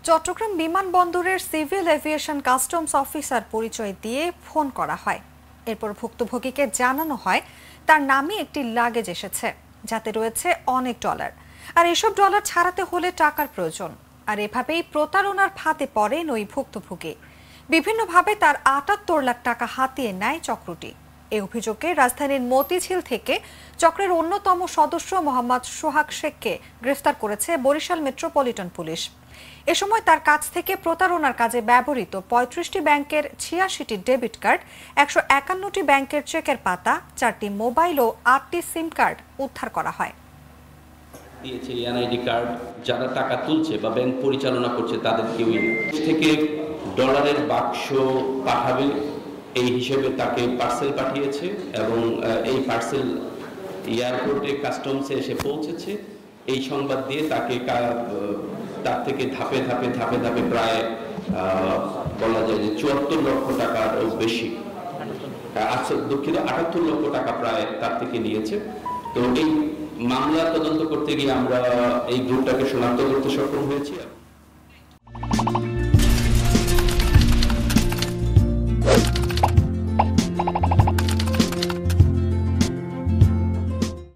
চট্টগ্রাম বিমানবন্দরের civil aviation customs officer পরিচয় দিয়ে ফোন করা হয়। এরপর ভুক্তভোগীকে জানানো হয় তার নামে একটি লাগেজ এসেছে, যাতে রয়েছে অনেক ডলার। আর এসব ডলার ছাড়াতে হলে টাকার প্রয়োজন। আর এভাবেই প্রতারণার ফাঁদে পড়েন ওই ভুক্তভোগী। বিভিন্নভাবে তার ৭৮ লাখ টাকা হাতিয়ে নেয় চক্রটি। এই অভিযোগে রাজধানীর মতিঝিল থেকে চক্রের অন্যতম সদস্য মোহাম্মদ সোহাগ শেখকে গ্রেফতার করেছে বরিশাল মেট্রোপলিটন পুলিশ। এ সময় তার কাছ থেকে প্রতারণার কাজে ব্যবহৃত ৩৫টি ব্যাংকের ৮৬টি ডেবিট কার্ড, ১৫১টি ব্যাংকের চেকের পাতা, ৪টি মোবাইল ও ৮টি সিম কার্ড উদ্ধার করা হয়। দিয়েছে এনআইডি কার্ড, যারা টাকা তুলছে বা ব্যাংক পরিচালনা করছে তাদের কেউই না। থেকে ডলারের বাক্স পাঠাবে এই হিসেবে তাকে পার্সেল পাঠিয়েছে এবং এই পার্সেল এয়ারপোর্টে কাস্টমসে এসে পৌঁছেছে। এই সংবাদ দিয়ে তাকে তার থেকে ধাপে ধাপে ধাপে ধাপে প্রায় বলা যায় যে ৭৪ লক্ষ টাকার বেশি, দুঃখিত ৭৮ লক্ষ টাকা প্রায় তার থেকে নিয়েছে। তো এই মামলা তদন্ত করতে গিয়ে আমরা এই গ্রুপটাকে শনাক্ত করতে সক্ষম হয়েছি।